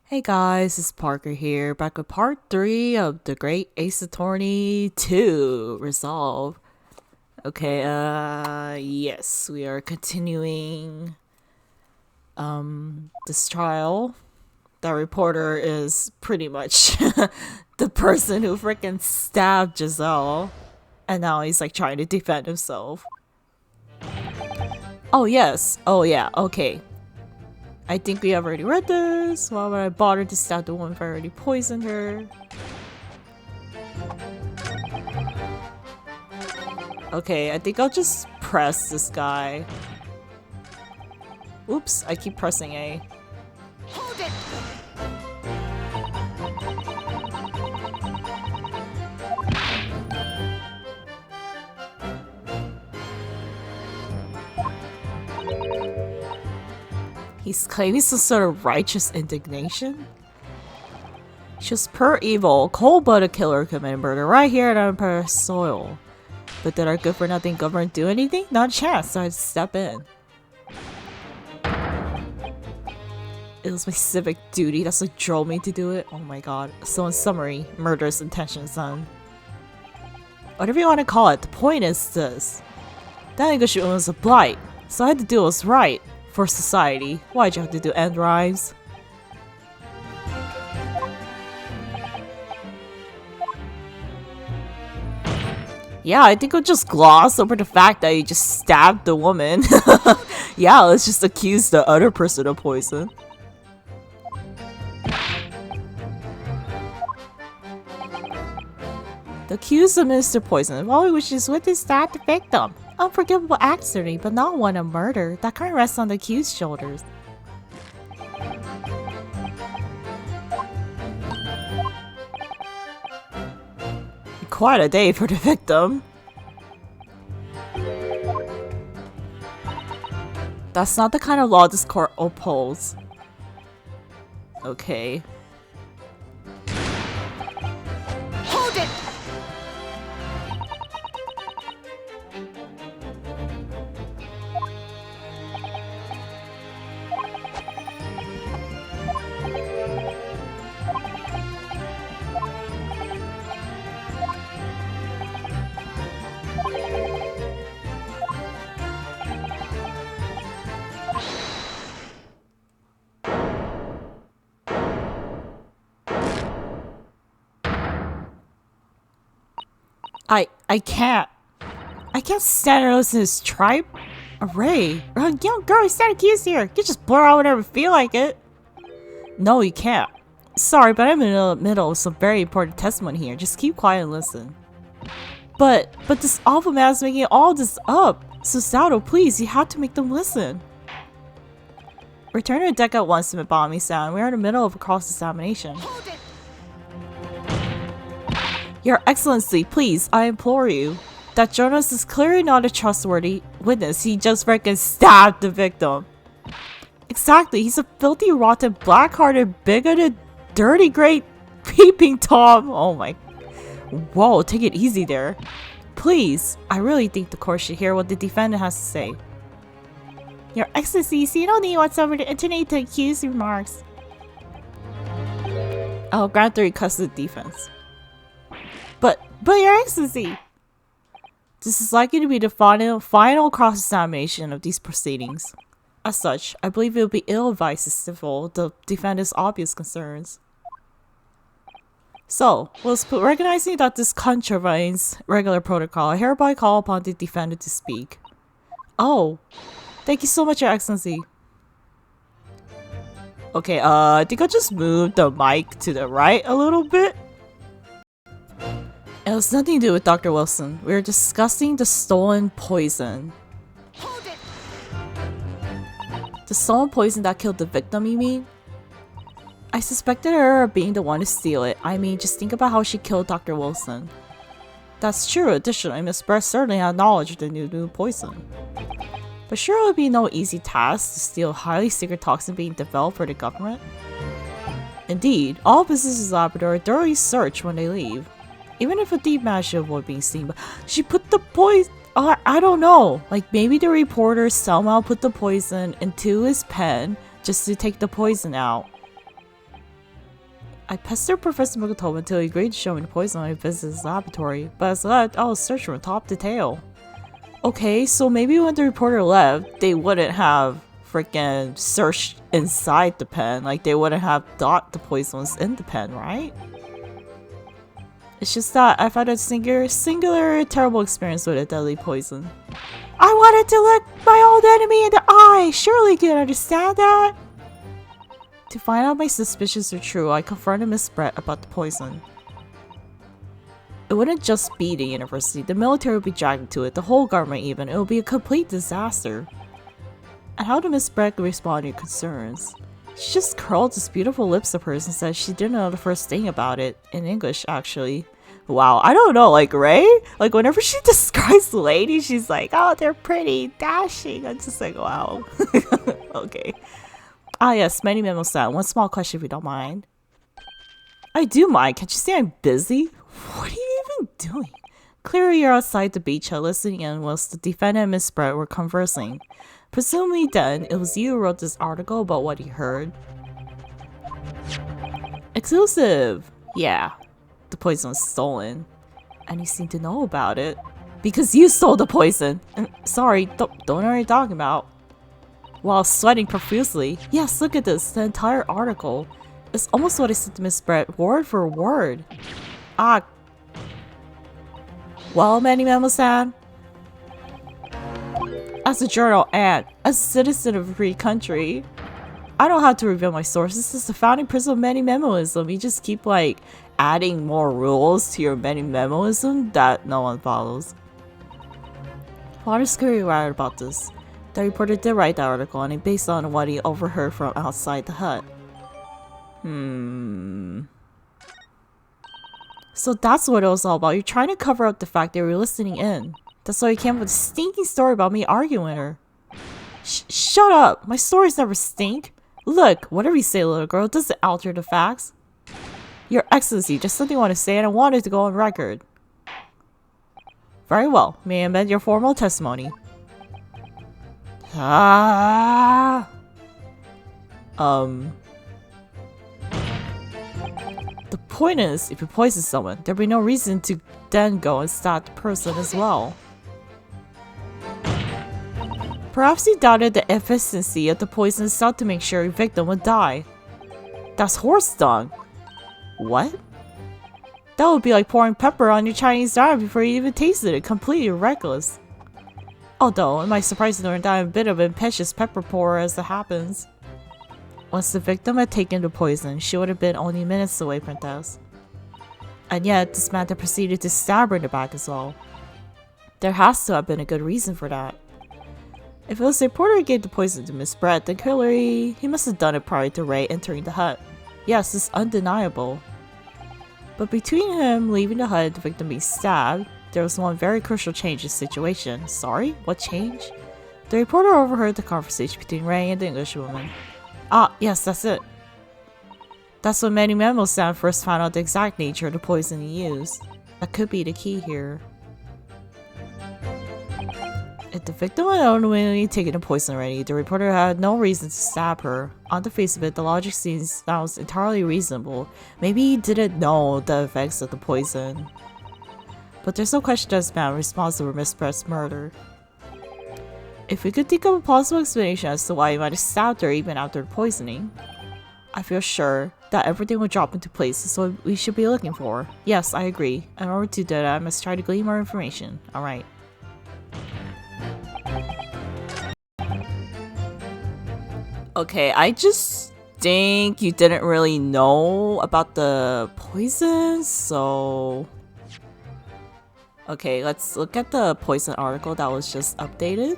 Hey guys, it's Parker here, back with part 3 of The Great Ace Attorney 2 Resolve. Okay, yes, we are continuing, this trial. That reporter is pretty much the person who freaking stabbed Giselle, and now he's like trying to defend himself. Oh, yes, oh yeah, okay. I think we have already read this. Why would I bother to stab the woman if I already poisoned her? Okay, I think I'll just press this guy. Oops, I keep pressing A. Hold it! He's claiming some sort of righteous indignation? She was pure evil, cold-blooded killer committed murder right here on Empire soil. But did our good-for-nothing government do anything? Not a chance, so I had to step in. It was my civic duty, that's what drove me to do it. Oh my god. So in summary, murderous intentions then. Whatever you want to call it, the point is this. That English woman was a blight, so I had to do what's right for society. Why'd you have to do end rhymes? Yeah, I think I'll just gloss over the fact that you just stabbed the woman. Yeah, let's just accuse the other person of poison. The accused administered poison while he wishes with his stab the victim. Unforgivable accident, but not one of murder. That can't rest on the accused's shoulders. Quite a day for the victim. That's not the kind of law this court upholds. Okay. Hold it! I can't. I can't stand and listen to this tripe array. Young girl, you stand accused here. You can just blur out whenever you feel like it. No, you can't. Sorry, but I'm in the middle of some very important testimony here. Just keep quiet and listen. But this awful man is making all this up. So Sato, please, you have to make them listen. Return to the deck at once, Mibami sound. We are in the middle of a cross-examination. Hold it! Your Excellency, please, I implore you. That journalist is clearly not a trustworthy witness. He just freaking stabbed the victim. Exactly, he's a filthy, rotten, black-hearted, bigoted, dirty, great, peeping Tom. Oh my. Whoa, take it easy there. Please, I really think the court should hear what the defendant has to say. Your Excellency, so you don't need whatsoever to intonate the accused remarks. I'll grant the request of the defense. But Your Excellency! This is likely to be the final cross-examination of these proceedings. As such, I believe it would be ill-advised to stifle the defendant's obvious concerns. So, whilst recognizing that this contravenes regular protocol, I hereby call upon the defendant to speak. Oh, thank you so much, Your Excellency. Okay, I think I'll just move the mic to the right a little bit. It has nothing to do with Dr. Wilson. We were discussing the stolen poison. Hold it! The stolen poison that killed the victim, you mean? I suspected her of being the one to steal it. I mean, just think about how she killed Dr. Wilson. That's true. Additionally, Miss Breast certainly had knowledge of the new poison. But sure, it would be no easy task to steal a highly secret toxin being developed for the government. Indeed, all businesses laboratory thoroughly search when they leave. Even if a thief managed to avoid being seen, but she put the poison. I don't know. Like maybe the reporter somehow put the poison into his pen just to take the poison out. I pestered Professor Mukotomo until he agreed to show me the poison when I visited his laboratory, but as left, I was searching from top to tail. Okay, so maybe when the reporter left, they wouldn't have freaking searched inside the pen. Like, they wouldn't have thought the poison was in the pen, right? It's just that I've had a singular terrible experience with a deadly poison. I wanted to look my old enemy in the eye! Surely you can understand that? To find out my suspicions are true, I confronted Miss Brett about the poison. It wouldn't just be the university, the military would be dragged into it, the whole government even. It would be a complete disaster. And how did Miss Brett respond to your concerns? She just curled these beautiful lips of hers and said she didn't know the first thing about it. In English, actually. Wow, I don't know, like, Ray? Like, whenever she describes the lady, she's like, oh, they're pretty, dashing. I'm just like, wow. Okay. Ah, yes, many memos down. One small question if you don't mind. I do mind. Can't you say I'm busy? What are you even doing? Clearly, you're outside the beachhead listening in whilst the defendant and Miss Brett were conversing. Presumably then, it was you who wrote this article about what you heard. Exclusive! Yeah, the poison was stolen. And you seem to know about it. Because you stole the poison! Sorry, don't know what you're talking about. While sweating profusely. Yes, look at this, the entire article. It's almost what I said to Miss Brett, word for word. Ah. Well, Manny Memo-san. As a journal and as a citizen of a free country, I don't have to reveal my sources. This is the founding principle of Manny Memoism. You just keep like adding more rules to your Manny Memoism that no one follows. What is scary right about this? The reporter did write that article and it based on what he overheard from outside the hut. So that's what it was all about. You're trying to cover up the fact that you were listening in. That's why you came up with a stinking story about me arguing with her. Shut up! My stories never stink. Look, whatever you say, little girl, doesn't alter the facts. Your Excellency, just something I want to say and I wanted to go on record. Very well. May I amend your formal testimony? The point is, if you poison someone, there'd be no reason to then go and stab the person as well. Perhaps he doubted the efficiency of the poison itself to make sure your victim would die. That's horse dung. What? That would be like pouring pepper on your Chinese diet before you even tasted it. Completely reckless. Although, it might surprise you to learn that I'm a bit of an impetuous pepper pourer as it happens. Once the victim had taken the poison, she would have been only minutes away from death. And yet, this man had proceeded to stab her in the back as well. There has to have been a good reason for that. If it was the reporter who gave the poison to Miss Brett, then clearly he must have done it prior to Ray entering the hut. Yes, it's undeniable. But between him leaving the hut and the victim being stabbed, there was one very crucial change in the situation. Sorry? What change? The reporter overheard the conversation between Ray and the Englishwoman. Ah, yes, that's it. That's when Manny Memo-san first found out the exact nature of the poison he used. That could be the key here. If the victim had unknowingly taken the poison already, the reporter had no reason to stab her. On the face of it, the logic sounds entirely reasonable. Maybe he didn't know the effects of the poison. But there's no question that this man was responsible for Miss Brett's murder. If we could think of a plausible explanation as to why he might have stabbed her even after the poisoning, I feel sure that everything will drop into place. Is what we should be looking for. Yes, I agree. In order to do that, I must try to glean more information. Alright. Okay, I just think you didn't really know about the poison, so... Okay, let's look at the poison article that was just updated.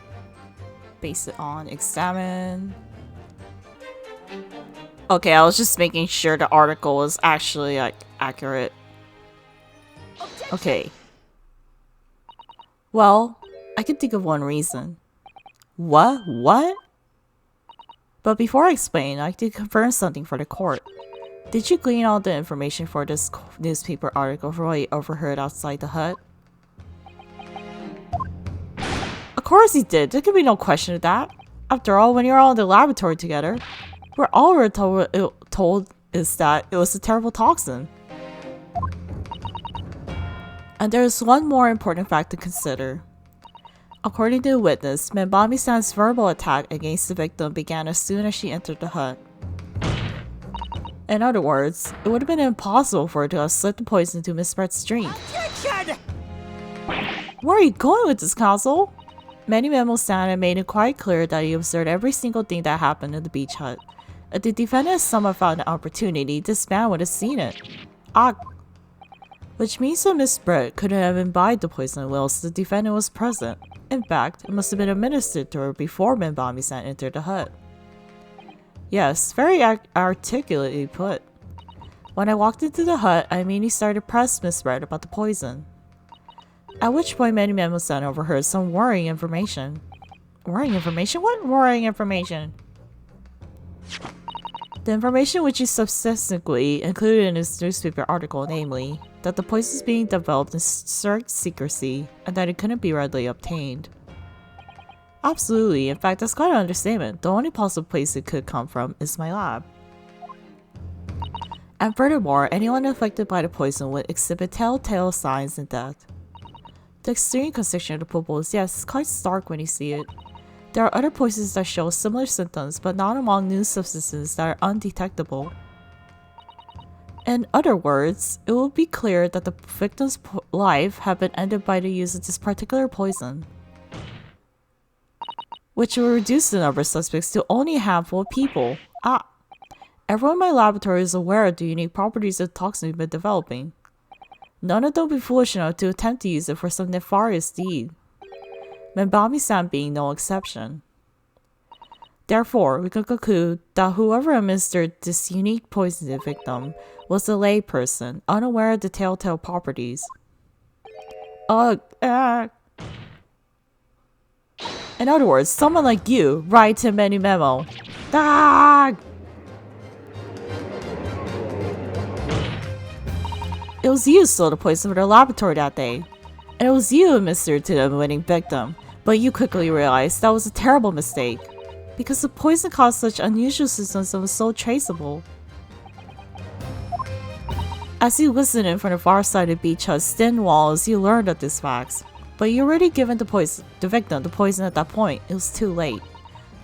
Base it on examine. Okay, I was just making sure the article was actually like accurate. Okay. Well, I can think of one reason. What? What? But before I explain, I'd like to confirm something for the court. Did you glean all the information for this newspaper article from what you overheard outside the hut? Of course he did. There could be no question of that. After all, when you're all in the laboratory together, we're all told is that it was a terrible toxin. And there's one more important fact to consider. According to the witness, Membami-san's verbal attack against the victim began as soon as she entered the hut. In other words, it would have been impossible for her to have slipped the poison into Miss Brett's drink. Where are you going with this, Counsel? Memo-san had made it quite clear that he observed every single thing that happened in the beach hut. If the defendant somehow found an opportunity, this man would have seen it. Which means that Miss Brett couldn't have imbibed the poison whilst the defendant was present. In fact, it must have been administered to her before Membami-san entered the hut. Yes, very articulately put. When I walked into the hut, I immediately started to press Miss Brett about the poison. At which point Memo-san overheard some worrying information. Worrying information? What worrying information? The information which he subsequently included in his newspaper article, namely, that the poison is being developed in strict secrecy and that it couldn't be readily obtained. Absolutely, in fact that's quite an understatement. The only possible place it could come from is my lab. And furthermore, anyone affected by the poison would exhibit telltale signs in death. The extreme constriction of the pupils, yes, it's quite stark when you see it. There are other poisons that show similar symptoms, but not among new substances that are undetectable. In other words, it will be clear that the victim's life had been ended by the use of this particular poison, which will reduce the number of suspects to only a handful of people. Everyone in my laboratory is aware of the unique properties of the toxin we've been developing. None of them will be foolish enough to attempt to use it for some nefarious deed. Membami-san being no exception. Therefore, we can conclude that whoever administered this unique poison to the victim was a lay person, unaware of the telltale properties. In other words, someone like you writes him any memo. It was you who stole the poison from their laboratory that day. And it was you who administered to the unwitting victim. But you quickly realized that was a terrible mistake. Because the poison caused such unusual symptoms and was so traceable. As you listened in from the far side of the beach hut's thin walls, you learned of these facts. But you already given the victim the poison at that point. It was too late.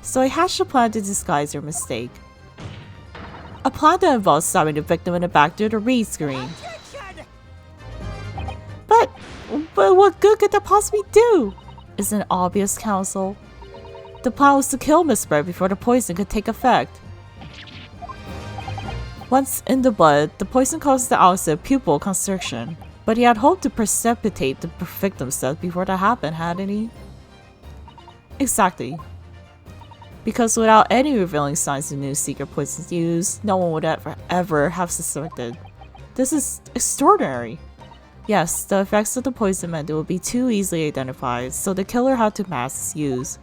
So I hatched a plan to disguise your mistake. A plan that involves stabbing the victim in the back through the read screen. But what good could that possibly do? Isn't it obvious, Counsel? The plan was to kill Miss Brett before the poison could take effect. Once in the blood, the poison causes the outset of pupil constriction. But he had hoped to precipitate the victim's death before that happened, hadn't he? Exactly. Because without any revealing signs of new secret poisons used, no one would ever have suspected. This is extraordinary. Yes, the effects of the poison meant it would be too easily identified, so the killer had to mask its use.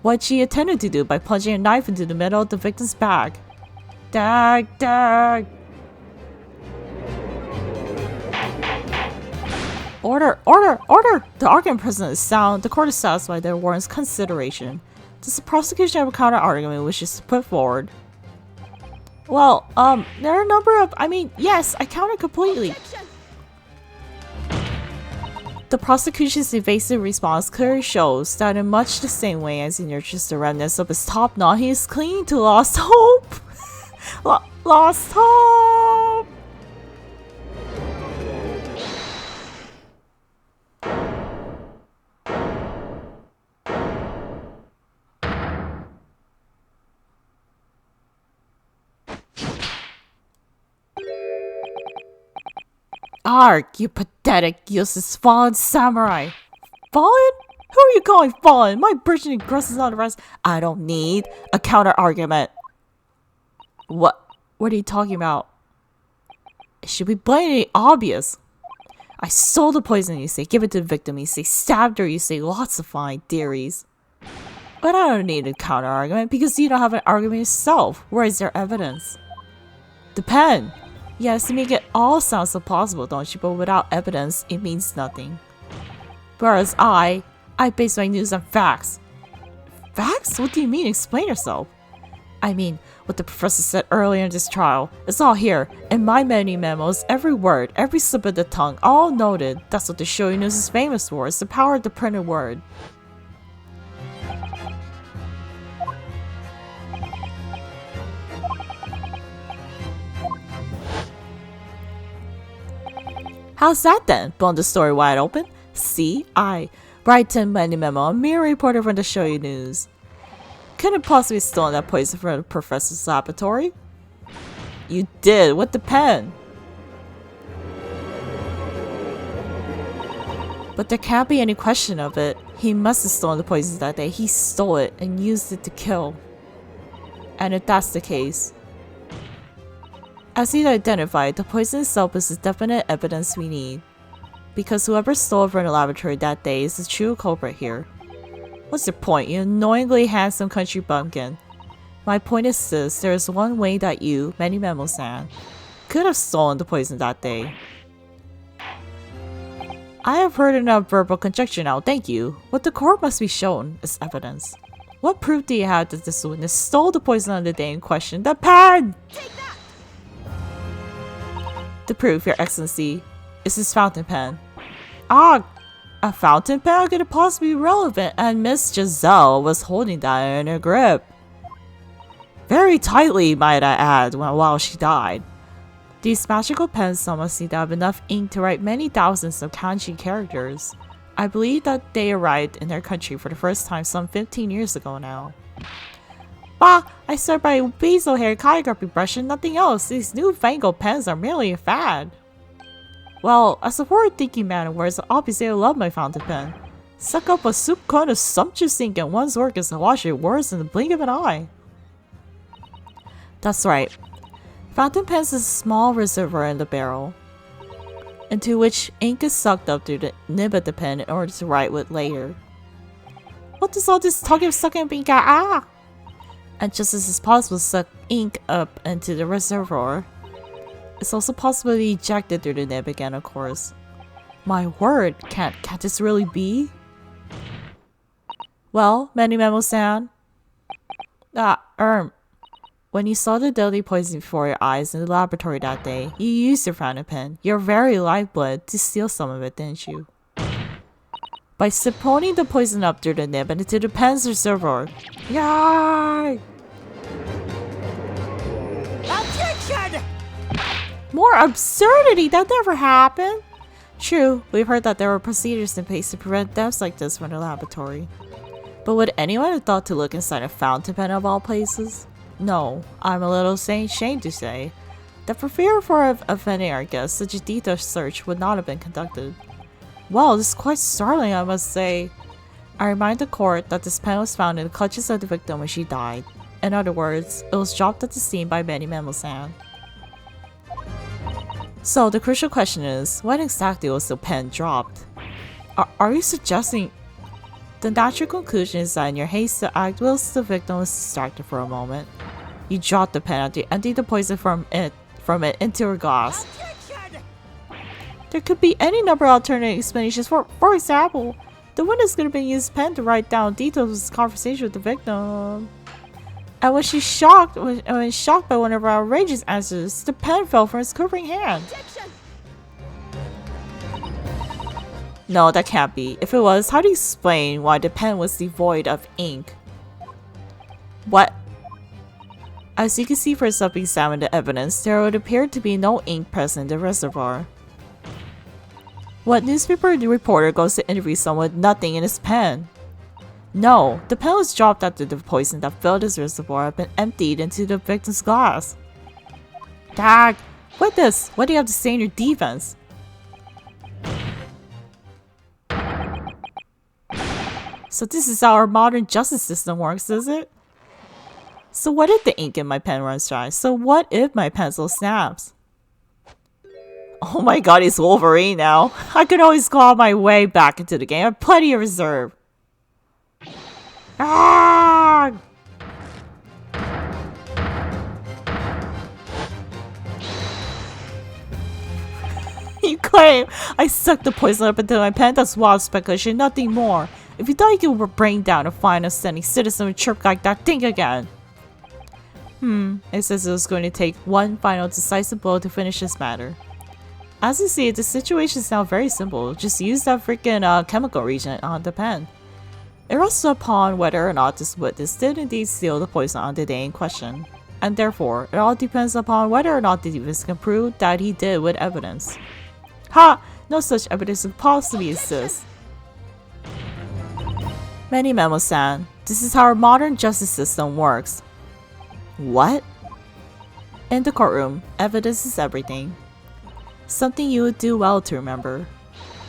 What she intended to do by plunging a knife into the middle of the victim's back. Dag! Order! The argument present is sound. The court is satisfied that it warrants consideration. Does the prosecution have a counter-argument which is to put forward? Well, there are a number of... yes, I counter completely. The prosecution's evasive response clearly shows that in much the same way as he nurtures the remnants of his top knot, he is clinging to lost hope. Lost hope! Arg, you pathetic, useless, fallen samurai! Fallen? Who are you calling fallen? My burgeoning growth is on the rest. I don't need a counter-argument. What are you talking about? It should be blatantly obvious. I stole the poison, you say. Give it to the victim, you say. Stabbed her, you say. Lots of fine theories. But I don't need a counter-argument because you don't have an argument yourself. Where is your evidence? The pen. Yes, you make it all sound so plausible, don't you? But without evidence, it means nothing. Whereas I base my news on facts. Facts? What do you mean? Explain yourself. I mean, what the professor said earlier in this trial. It's all here. In my many memos, every word, every slip of the tongue, all noted. That's what the Shoyu News is famous for. It's the power of the printed word. How's that then? Blown the story wide open? See, I, Brighton Many Memo, a mere reporter from the Shoyu News. Couldn't possibly stolen that poison from the professor's laboratory. You did, with the pen. But there can't be any question of it. He must have stolen the poison that day. He stole it and used it to kill. And if that's the case, as he identified, the poison itself is the definite evidence we need. Because whoever stole it from the laboratory that day is the true culprit here. What's your point, you annoyingly handsome country bumpkin? My point is this, there is one way that you, Many Memo-san, could have stolen the poison that day. I have heard enough verbal conjecture now, thank you. What the court must be shown is evidence. What proof do you have that this witness stole the poison on the day in question? The pen! The proof, Your Excellency, is his fountain pen. Ah, a fountain pen? How could it possibly be relevant? And Miss Giselle was holding that in her grip. Very tightly, might I add, while she died. These magical pens must seem to have enough ink to write many thousands of kanji characters. I believe that they arrived in their country for the first time some 15 years ago now. Bah! I swear by basil hair calligraphy brush and nothing else. These newfangled pens are merely a fad. Well, as a forward-thinking man of words, obviously I love my fountain pen. Suck up a soup cone of sumptuous ink and one's work is to wash your words in the blink of an eye. That's right. Fountain pens is a small reservoir in the barrel, into which ink is sucked up through the nib of the pen in order to write with later. What does all this talking of sucking up ink at? Ah! And just as it's possible to suck ink up into the reservoir, it's also possible to be ejected through the nib again, of course. My word, can't this really be? Well, Many Memo-san. When you saw the deadly poison before your eyes in the laboratory that day, you used your fountain pen, your very lifeblood, to steal some of it, didn't you? By siphonning the poison up through the nib and into the pen's reservoir. Yay! Objection! More absurdity! That never happened! True, we've heard that there were procedures in place to prevent deaths like this from the laboratory. But would anyone have thought to look inside a fountain pen of all places? No, I'm a little ashamed to say that for fear of offending our guests, such a detailed search would not have been conducted. Well, this is quite startling, I must say. I remind the court that this pen was found in the clutches of the victim when she died. In other words, it was dropped at the scene by Many Memo-san. So the crucial question is, when exactly was the pen dropped? Are you suggesting... The natural conclusion is that in your haste to act whilst the victim was distracted for a moment, you dropped the pen after you emptied the poison from it into her glass. Objection! There could be any number of alternative explanations. For example, the witness could have been used pen to write down details of his conversation with the victim. And when shocked by one of our outrageous answers, the pen fell from his quivering hand. Objection! No, that can't be. If it was, how do you explain why the pen was devoid of ink? What? As you can see for yourself examine the evidence, there would appear to be no ink present in the reservoir. What newspaper reporter goes to interview someone with nothing in his pen? No, the pen was dropped after the poison that filled his reservoir had been emptied into the victim's glass. Dag! Witness, what do you have to say in your defense? So this is how our modern justice system works, is it? So what if the ink in my pen runs dry? So what if my pencil snaps? Oh my god, he's Wolverine now. I can always claw my way back into the game. I have plenty of reserve. Ah! You claim I sucked the poison up into my pen? That's wild speculation, nothing more. If you thought you could bring down a fine, outstanding citizen with chirp like that, think again. It says it was going to take one final decisive blow to finish this matter. As you see, the situation is now very simple. Just use that freaking chemical reagent on the pen. It rests upon whether or not this witness did indeed steal the poison on the day in question. And therefore, it all depends upon whether or not the defense can prove that he did with evidence. Ha! No such evidence could possibly exist. Many Memo-san, this is how our modern justice system works. What? In the courtroom, evidence is everything. Something you would do well to remember.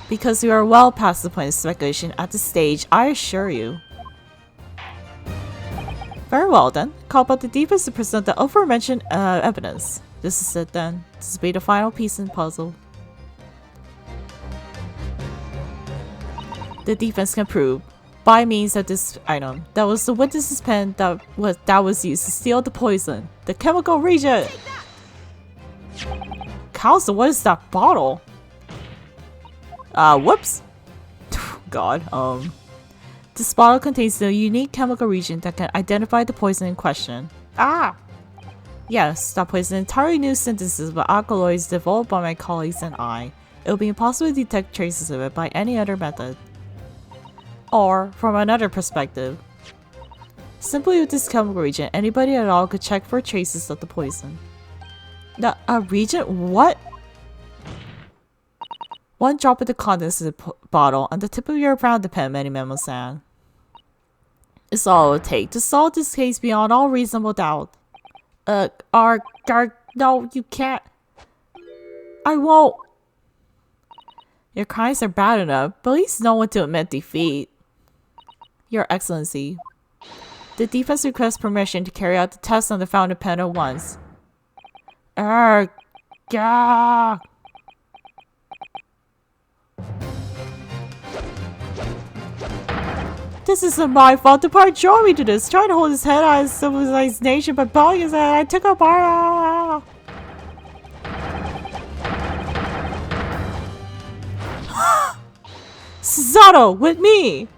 Because we are well past the point of speculation at this stage, I assure you. Very well then, call upon the defense to present the aforementioned evidence. This is it then. This will be the final piece in the puzzle. The defense can prove, by means of this item, that was the witness's pen that was used to steal the poison. The chemical reagent! Counsel, what is that bottle? Whoops. God, This bottle contains the unique chemical reagent that can identify the poison in question. Ah! Yes, that poison entirely new synthesis of alkaloids developed by my colleagues and I. It will be impossible to detect traces of it by any other method. Or, from another perspective, simply with this chemical reagent, anybody at all could check for traces of the poison. A reagent? What? One drop of the contents of the bottle on the tip of your brown pen, Many Memo-san. It's all it will take to solve this case beyond all reasonable doubt. No, you can't. I won't. Your crimes are bad enough, but at least know when to admit defeat. Your Excellency, the defense requests permission to carry out the test on the fountain pen at once. Yeah. This isn't my fault. The part drove me to this. Trying to hold his head out of civilized nation by bowing his head. I took a part. Susato, with me.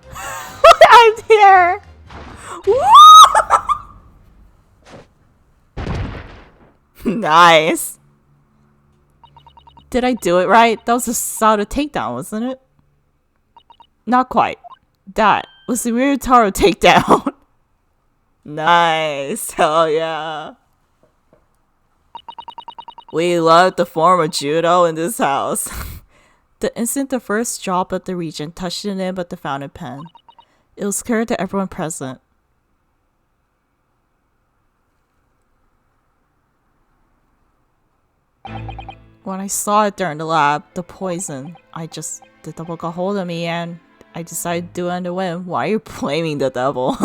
I'm here. Nice. Did I do it right? That was a Susato takedown, wasn't it? Not quite. That was the Ryutaro takedown. Nice. Hell yeah. We love the form of judo in this house. The instant the first drop of the reagent touched the nib of the fountain pen, it was clear to everyone present. When I saw it during the lab, the poison, the devil got hold of me and I decided to do it on the whim. Why are you blaming the devil?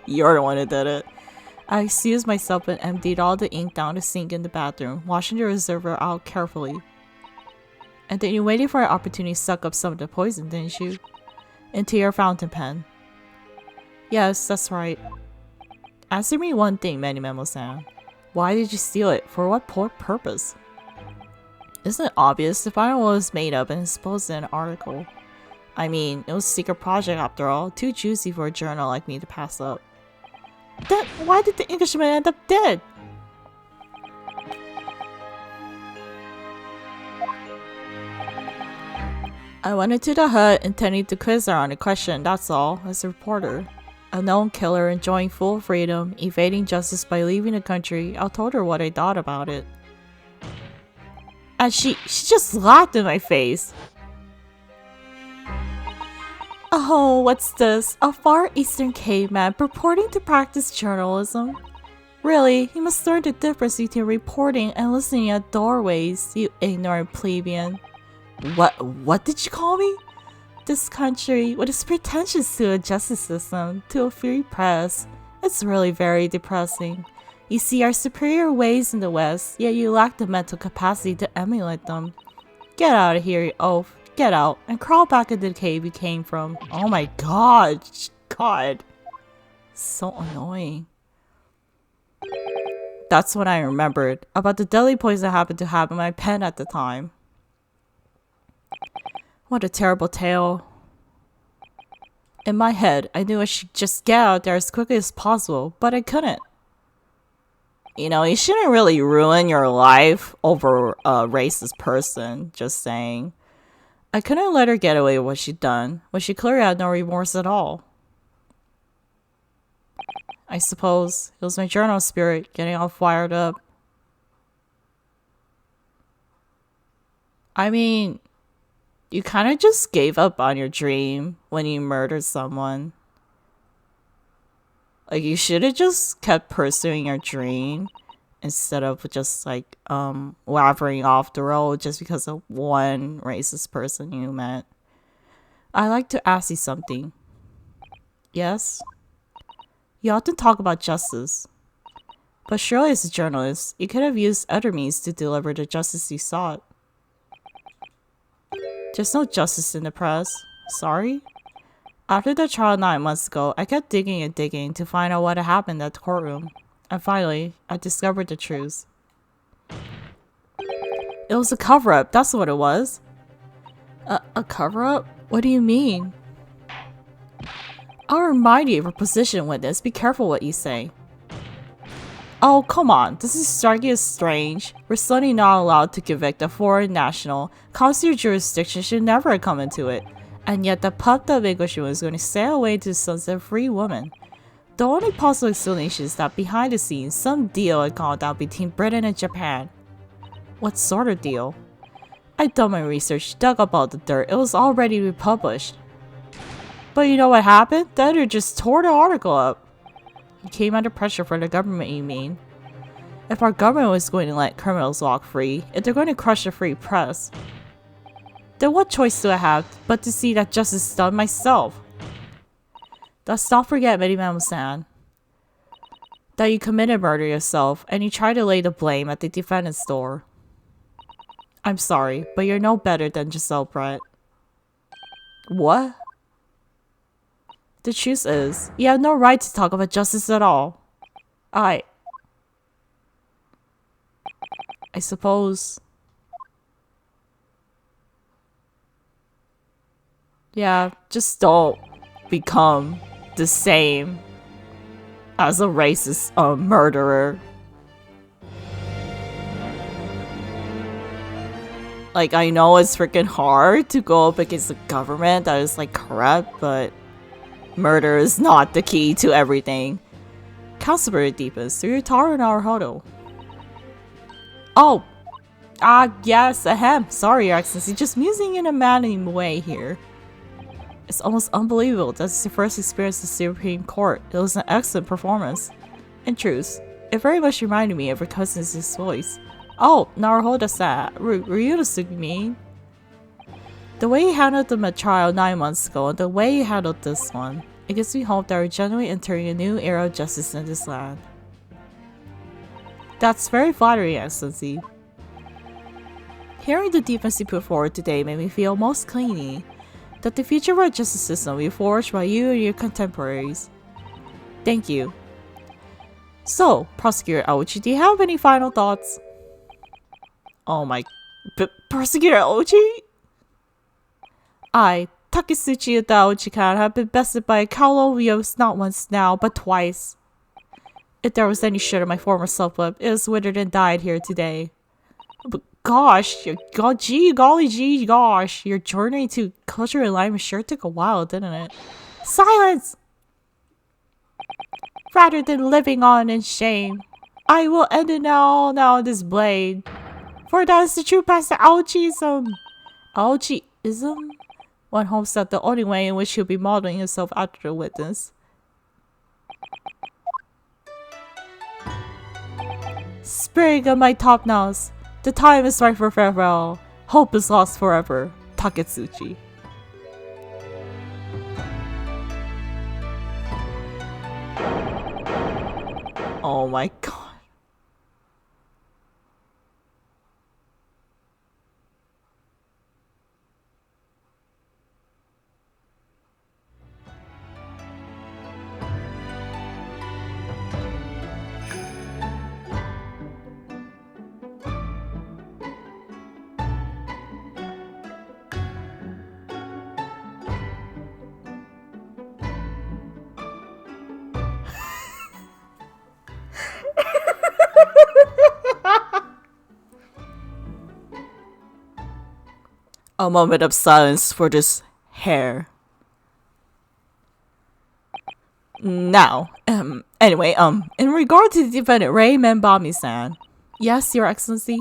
You're the one who did it. I excused myself and emptied all the ink down the sink in the bathroom, washing the reservoir out carefully. And then you waited for an opportunity to suck up some of the poison, didn't you? Into your fountain pen. Yes, that's right. Answer me one thing, Many Memo-san. Why did you steal it? For what purpose? Isn't it obvious? The final was made up and exposed in an article. I mean, it was a secret project after all. Too juicy for a journal like me to pass up. Then why did the Englishman end up dead? I went into the hut intending to quiz her on the question, that's all, as a reporter. A known killer enjoying full freedom, evading justice by leaving the country. I told her what I thought about it. And she just laughed in my face. Oh, what's this? A Far Eastern caveman purporting to practice journalism? Really, you must learn the difference between reporting and listening at doorways, you ignorant plebeian. What did you call me? This country, with its pretensions to a justice system, to a free press, it's really very depressing. You see our superior ways in the West, yet you lack the mental capacity to emulate them. Get out of here, you oaf. Get out and crawl back into the cave you came from. Oh my god. God. So annoying. That's when I remembered about the deadly poison I happened to have in my pen at the time. What a terrible tale. In my head, I knew I should just get out there as quickly as possible, but I couldn't. You know, you shouldn't really ruin your life over a racist person, just saying. I couldn't let her get away with what she'd done, when she clearly had no remorse at all. I suppose it was my journal spirit getting all fired up. I mean, you kind of just gave up on your dream when you murdered someone. Like, you should have just kept pursuing your dream instead of just like wavering off the road just because of one racist person you met. I'd like to ask you something. Yes? You often talk about justice, but surely as a journalist, you could have used other means to deliver the justice you sought. There's no justice in the press. Sorry? After the trial 9 months ago, I kept digging and digging to find out what had happened at the courtroom. And finally, I discovered the truth. It was a cover-up, that's what it was. A cover-up? What do you mean? I'll remind you of your position with this. Be careful what you say. Oh, come on. This is striking as strange. We're suddenly not allowed to convict a foreign national. Consular jurisdiction should never have come into it. And yet the puffed up Englishwoman is going to sail away to the sunset a free woman. The only possible explanation is that behind the scenes, some deal had gone down between Britain and Japan. What sort of deal? I'd done my research, dug up all the dirt. It was all ready to be published. But you know what happened? The editor just tore the article up. He came under pressure from the government, you mean? If our government was going to let criminals walk free, if they're going to crush the free press, then what choice do I have but to see that justice is done myself? Let's not forget, Mademoiselle, that you committed murder yourself and you tried to lay the blame at the defendant's door. I'm sorry, but you're no better than Giselle Brett. What? The truth is, you have no right to talk about justice at all. I suppose. Yeah, just don't become the same as a racist murderer. Like, I know it's freaking hard to go up against the government that is like corrupt, but murder is not the key to everything. Councilor deepens through your tower in our huddle. Oh, yes, ahem. Sorry, Your Excellency, just musing in a maddening way here. It's almost unbelievable that it's your first experience at the Supreme Court. It was an excellent performance. In truth, it very much reminded me of your cousin's voice. Oh, Naruhodo-san, Ryunosuke mean? The way you handled the trial 9 months ago and the way you handled this one, it gives me hope that we're genuinely entering a new era of justice in this land. That's very flattering, Excellency. Hearing the defense you put forward today made me feel most cleanly that the future of our justice system will be forged by you and your contemporaries. Thank you. So, Prosecutor Aochi, do you have any final thoughts? Oh my... Prosecutor Aochi? I, Taketsuchi and Aochi-kan, have been bested by a Kaolo Ryos not once now, but twice. If there was any shred of my former self-love, it was withered and died here today. But gosh, golly gee, gosh, your journey to cultural alignment sure took a while, didn't it? Silence! Rather than living on in shame, I will end it now this blade. For that is the true path to Aochiism. Aochiism? One hopes that the only way in which he'll be modeling himself after the witness. Spring of my top nose. The time is right for farewell. Hope is lost forever. Taketsuchi. Oh my god. A moment of silence for this hair. Now, anyway, in regard to the defendant Ray Membami-san. Yes, Your Excellency.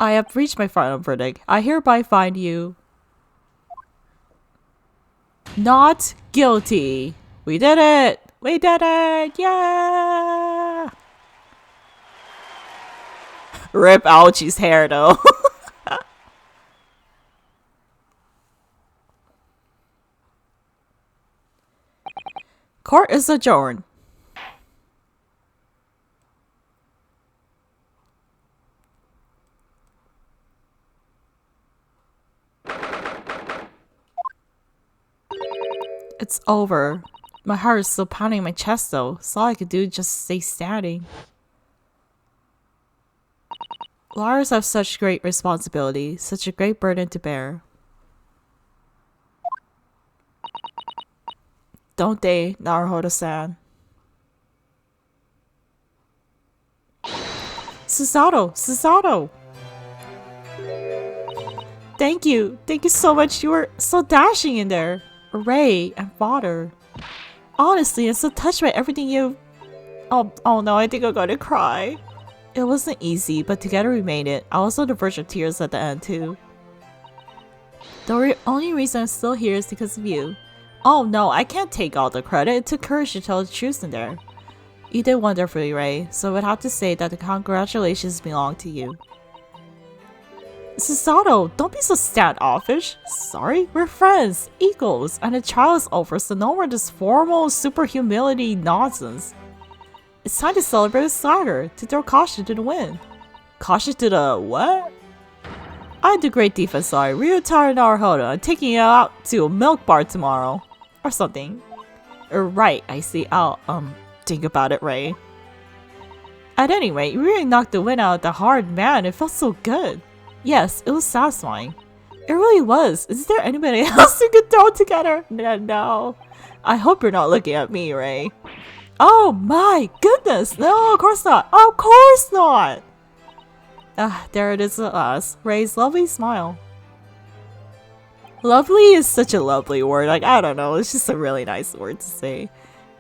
I have reached my final verdict. I hereby find you not guilty. We did it! We did it! Yeah! Rip Ouchie's hair though. Court is adjourned. It's over. My heart is still pounding in my chest though, so all I could do is just stay standing. Lawyers have such great responsibility, such a great burden to bear. Don't they, Naruhodo-san? Susato! Susato! Thank you! Thank you so much! You were so dashing in there! Ray and father. Honestly, I'm so touched by everything you... Oh no, I think I'm gonna cry. It wasn't easy, but together we made it. I was on the verge of tears at the end too. The only reason I'm still here is because of you. Oh no, I can't take all the credit. It took courage to tell the truth in there. You did wonderfully, Ray, so I would have to say that the congratulations belong to you. Susato, don't be so standoffish. Sorry, we're friends, equals, and the trial is over, so no more this formal super humility nonsense. It's time to celebrate the slaughter, to throw caution to the wind. Caution to the what? I had the great defense, sorry. Ryutaro Naruhodo. I'm taking you out to a milk bar tomorrow. Or something. Right, I see. I'll, think about it, Ray. At any rate, you really knocked the wind out of the hard man. It felt so good. Yes, it was satisfying. It really was. Is there anybody else you could throw together? No. I hope you're not looking at me, Ray. Oh my goodness! No, of course not! Of course not! Ah, there it is at last. Ray's lovely smile. Lovely is such a lovely word. Like, I don't know. It's just a really nice word to say.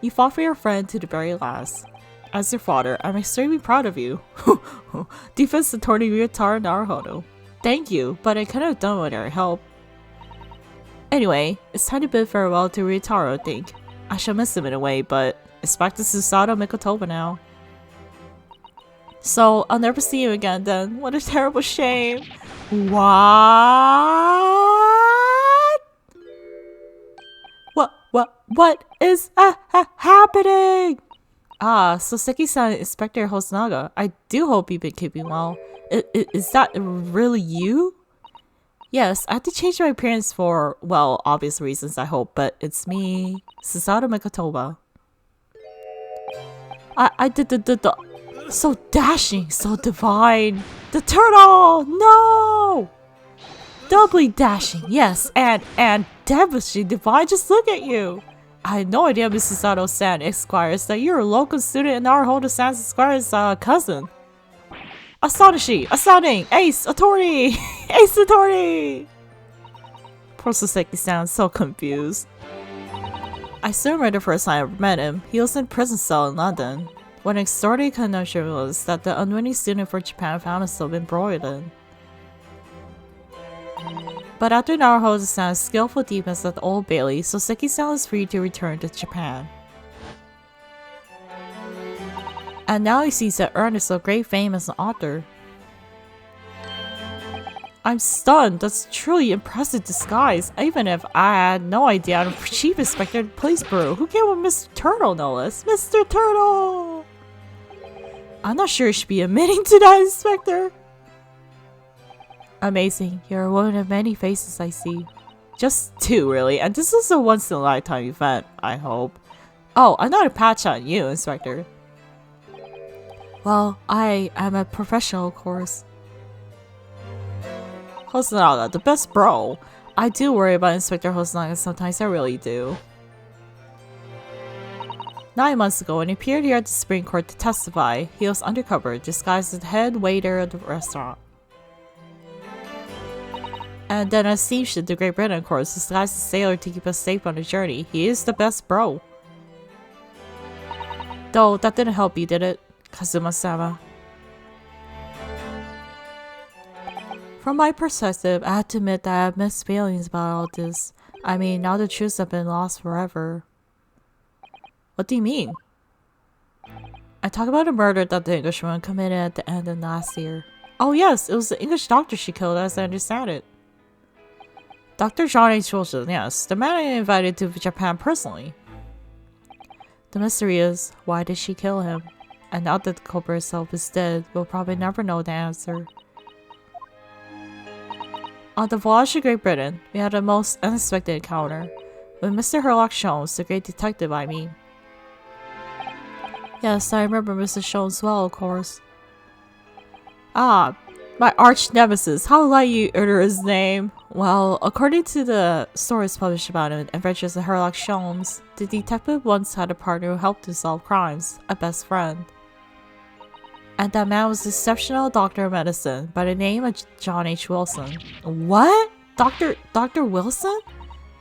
You fought for your friend to the very last. As your father, I'm extremely proud of you. Defense attorney Ryutaro Naruhodo. Thank you, but I couldn't have done without your help. Anyway, it's time to bid farewell to Ryutaro, I think. I shall miss him in a way, but it's back to Susato Mikotoba now. So, I'll never see you again then. What a terrible shame. What is happening? Ah, so Seki-san, Inspector Hosonaga. I do hope you've been keeping well. Is that really you? Yes, I had to change my appearance for, well, obvious reasons I hope, but it's me, Susato Mikotoba. I did the so dashing, so divine. The turtle! No! Doubly dashing, yes, and devilishly divine. Just look at you. I had no idea, Mrs. Sato-san, Esquires, that you're a local student in our Naruhodo-san's Esquire's cousin. Astonishing! Astounding! Ace! Authority! Ace Authority! Poor Soseki sounds so confused. I still remember the first time I ever met him. He was in a prison cell in London. What an extraordinary conundrum was that the unwitting student for Japan found himself embroiled in. But after Naruhodo-san's skillful defense at the Old Bailey, Soseki-san was free to return to Japan. And now he sees that Ernest of great fame as an author. I'm stunned. That's truly impressive disguise. Even if I had no idea, I'm Chief Inspector of the Police Bureau. Who came with Mr. Turtle, no less? Mr. Turtle! I'm not sure you should be admitting to that, Inspector. Amazing. You're a woman of many faces, I see. Just two, really. And this is a once-in-a-lifetime event, I hope. Oh, I'm not a patch on you, Inspector. Well, I am a professional, of course. Hosonaga, the best bro. I do worry about Inspector Hosonaga sometimes, I really do. 9 months ago, when he appeared here at the Supreme Court to testify, he was undercover, disguised as the head waiter of the restaurant. And then a steamship to Great Britain, of course, disguised as a sailor to keep us safe on the journey. He is the best bro. Though, that didn't help you, did it? Kazuma-sama. From my perspective, I have to admit that I have mixed feelings about all this. I mean, now the truths have been lost forever. What do you mean? I talk about a murder that the Englishwoman committed at the end of last year. Oh yes, it was the English doctor she killed, as I understand it. Dr. John H. Wilson, yes, the man I invited to Japan personally. The mystery is, why did she kill him? And now that the culprit herself is dead, we'll probably never know the answer. On the voyage to Great Britain, we had a most unexpected encounter with Mr. Sherlock Holmes, the great detective I mean. Yes, I remember Mr. Holmes well, of course. Ah, my arch nemesis, how light you utter his name. Well, according to the stories published about him in Adventures of Sherlock Holmes, the detective once had a partner who helped him solve crimes, a best friend. And that man was an exceptional doctor of medicine by the name of John H. Wilson. What? Dr. Wilson?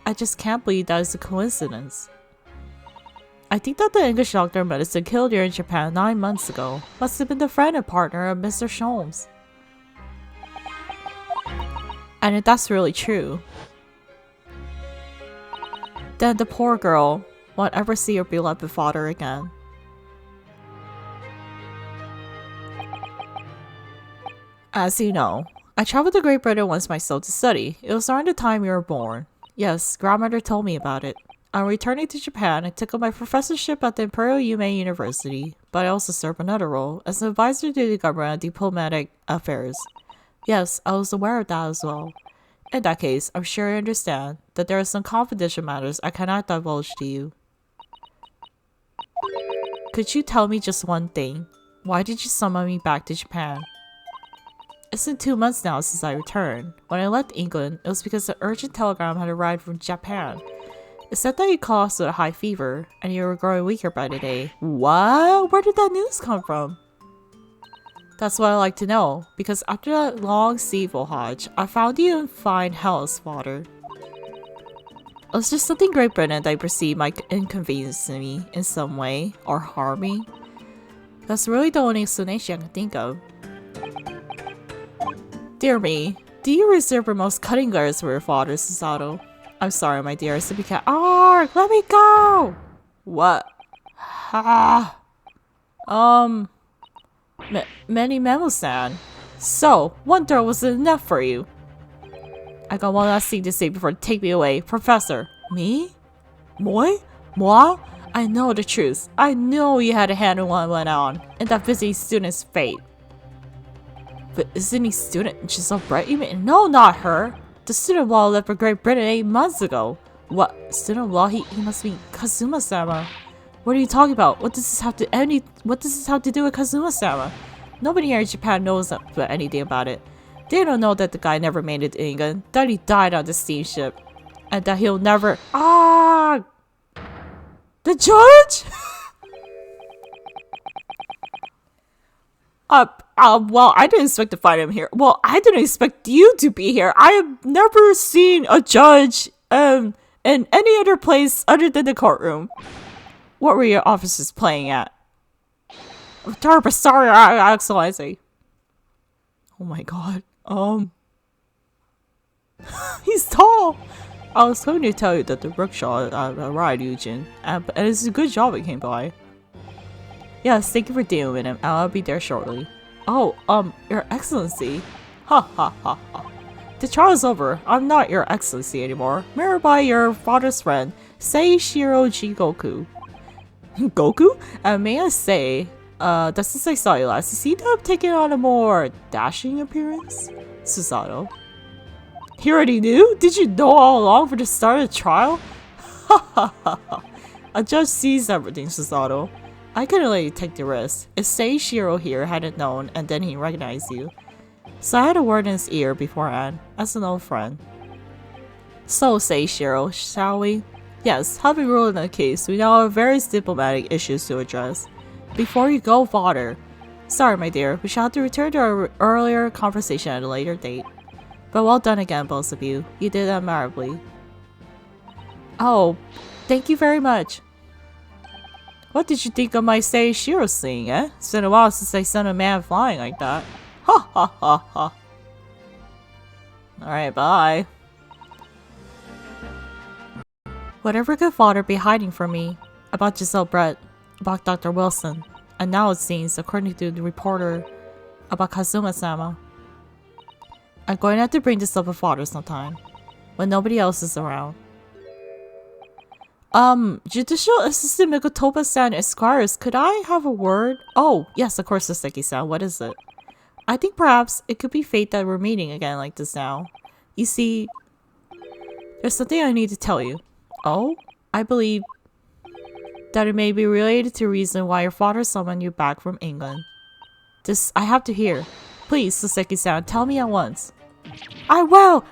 I just can't believe that is a coincidence. I think that the English doctor of medicine killed here in Japan 9 months ago must have been the friend and partner of Mr. Holmes. And if that's really true, then the poor girl won't ever see her beloved father again. As you know, I traveled to Great Britain once myself to study. It was around the time you were born. Yes, grandmother told me about it. On returning to Japan, I took up my professorship at the Imperial Yume University, but I also served another role as an advisor to the government on diplomatic affairs. Yes, I was aware of that as well. In that case, I'm sure you understand that there are some confidential matters I cannot divulge to you. Could you tell me just one thing? Why did you summon me back to Japan? It's been 2 months now since I returned. When I left England, it was because an urgent telegram had arrived from Japan. It said that you caused with a high fever, and you were growing weaker by the day. What? Where did that news come from? That's what I like to know, because after that long sea voyage, I found you in fine health, father. It was just something Great Britain that I perceived might inconvenience me in some way, or harm me. That's really the only explanation I can think of. Dear me, do you reserve your most cutting words for your father, Susato? I'm sorry, my dear, Sippy Cat. Arg! Let me go! What? Ah. Many Memo-san. So, one throw wasn't enough for you. I got one last thing to say before you take me away. Professor. Me? Moi? Moi? I know the truth. I know you had a hand in what went on, and that visiting student's fate. But isn't he student Giselle Brett? You mean? No, not her. The student law left for Great Britain 8 months ago. What? Student law? He must mean Kazuma-sama. What are you talking about? What does this have to do with Kazuma-sama? Nobody here in Japan knows anything about it. They don't know that the guy never made it to England, that he died on the steamship, and that he'll never— Ah! The judge? Well, I didn't expect to find him here. Well, I didn't expect you to be here. I have never seen a judge, in any other place other than the courtroom. What were your officers playing at? Sorry, Excellency. Oh my god. He's tall. I was going to tell you that the rickshaw arrived, Eugene, and it's a good job it came by. Yes, thank you for dealing with him. I'll be there shortly. Oh, Your Excellency. Ha ha ha ha. The trial is over. I'm not Your Excellency anymore. Married by your father's friend, Seishiro Jigoku. Goku? May I say, that since I saw you last, you seem to have taken on a more dashing appearance? Susato. He already knew? Did you know all along for the start of the trial? Ha ha ha ha. A judge sees everything, Susato. I couldn't let you take the risk. If Seishiro here hadn't known and then he recognized you. So I had a word in his ear beforehand, as an old friend. So, Seishiro, shall we? Yes, having ruled in the case, we now have various diplomatic issues to address. Before you go, father. Sorry, my dear, we shall have to return to our earlier conversation at a later date. But well done again, both of you. You did admirably. Oh, thank you very much. What did you think of my say Shiro sing, eh? It's been a while since I sent a man flying like that. Ha ha ha ha. Alright, bye. Whatever could father be hiding from me? About Giselle Brett, about Dr. Wilson, and now it seems, according to the reporter, about Kazuma-sama. I'm going to have to bring this up with father sometime, when nobody else is around. Judicial Assistant Mikotoba-san Esquires, could I have a word? Oh, yes, of course, Saseki-san, what is it? I think perhaps it could be fate that we're meeting again like this now. You see, there's something I need to tell you. Oh? I believe that it may be related to the reason why your father summoned you back from England. This, I have to hear. Please, Saseki-san, tell me at once. I will!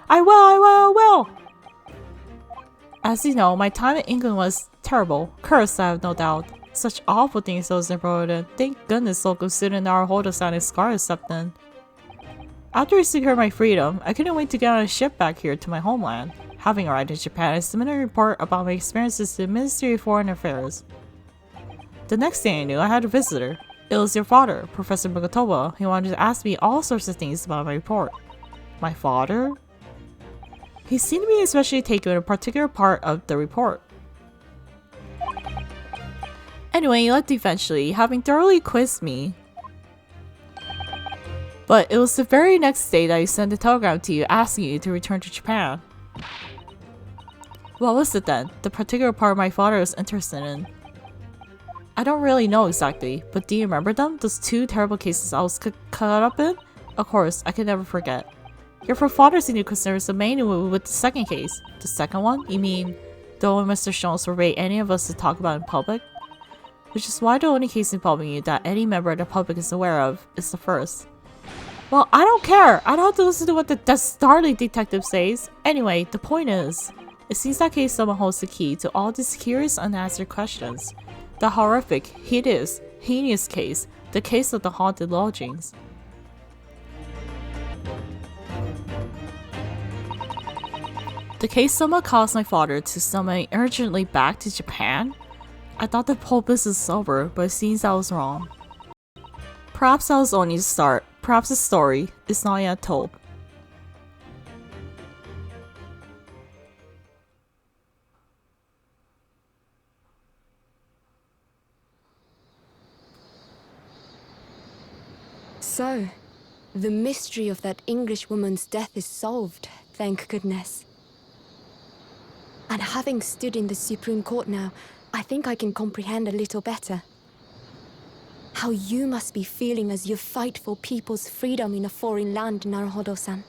As you know, my time in England was terrible. Cursed, I have no doubt. Such awful things those embroidered. Thank goodness so considered our Hodo-san and Scar stepped in. After I secured my freedom, I couldn't wait to get on a ship back here to my homeland. Having arrived in Japan, I submitted a report about my experiences to the Ministry of Foreign Affairs. The next thing I knew, I had a visitor. It was your father, Professor Mugotoba. He wanted to ask me all sorts of things about my report. My father? He seemed to be especially taken with a particular part of the report. Anyway, he left eventually, having thoroughly quizzed me. But it was the very next day that he sent a telegram to you asking you to return to Japan. What was it then? The particular part my father was interested in. I don't really know exactly, but do you remember them? Those two terrible cases I was caught up in? Of course, I can never forget. Your father seemed to consider the main one with the second case. The second one? You mean the one Mr. Jones forbade any of us to talk about in public? Which is why the only case involving you that any member of the public is aware of is the first. Well, I don't care! I don't have to listen to what the Starly detective says. Anyway, the point is, it seems that case someone holds the key to all these curious unanswered questions. The horrific, hideous, heinous case. The case of the haunted lodgings. The case someone caused my father to summon me urgently back to Japan? I thought the whole business was over, but it seems I was wrong. Perhaps that was only the start. Perhaps the story is not yet told. So, the mystery of that Englishwoman's death is solved, thank goodness. And having stood in the Supreme Court now, I think I can comprehend a little better. How you must be feeling as you fight for people's freedom in a foreign land, Naruhodo-san.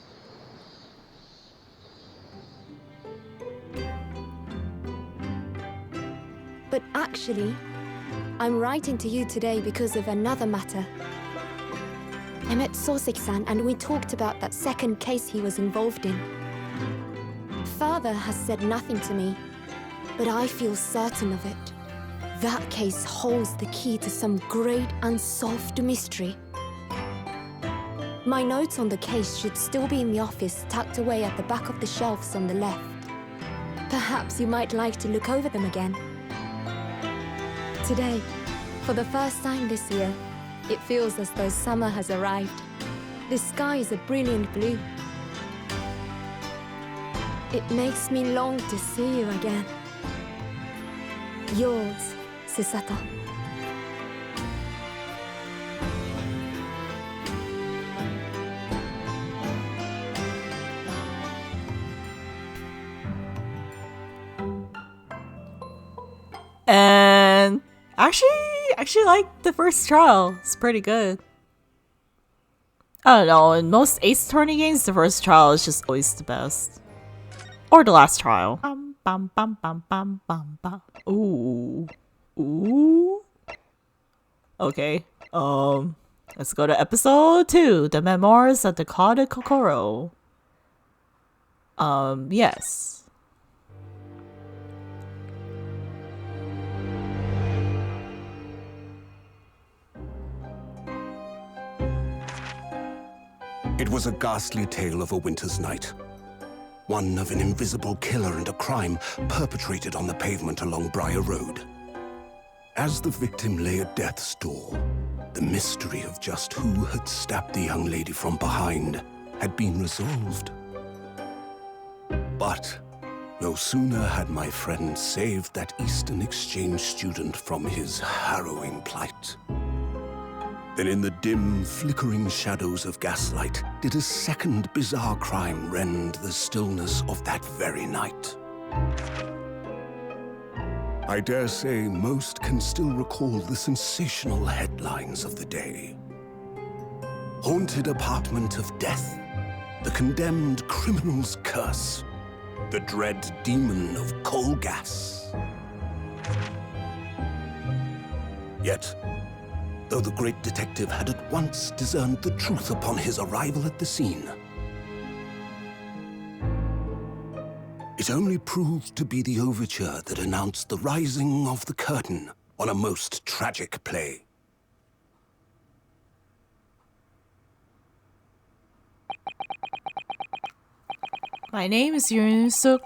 But actually, I'm writing to you today because of another matter. I met Soseki-san and we talked about that second case he was involved in. Father has said nothing to me, but I feel certain of it. That case holds the key to some great unsolved mystery. My notes on the case should still be in the office, tucked away at the back of the shelves on the left. Perhaps you might like to look over them again. Today, for the first time this year, it feels as though summer has arrived. The sky is a brilliant blue. It makes me long to see you again. Yours, Susato. And actually like the first trial. It's pretty good. I don't know, in most Ace Attorney games, the first trial is just always the best. Or the last trial. Bum, bum, bum, bum, bum, bum, bum. Ooh. Ooh. Okay. Let's go to episode 2, the Memoirs of the Kokoro. Yes. It was a ghastly tale of a winter's night. One of an invisible killer and a crime perpetrated on the pavement along Briar Road. As the victim lay at death's door, the mystery of just who had stabbed the young lady from behind had been resolved. But no sooner had my friend saved that Eastern Exchange student from his harrowing plight than in the dim, flickering shadows of gaslight did a second bizarre crime rend the stillness of that very night. I dare say most can still recall the sensational headlines of the day. Haunted apartment of death, the condemned criminal's curse, the dread demon of coal gas. Yet, though the great detective had at once discerned the truth upon his arrival at the scene, it only proved to be the overture that announced the rising of the curtain on a most tragic play. My name is Ryunosuke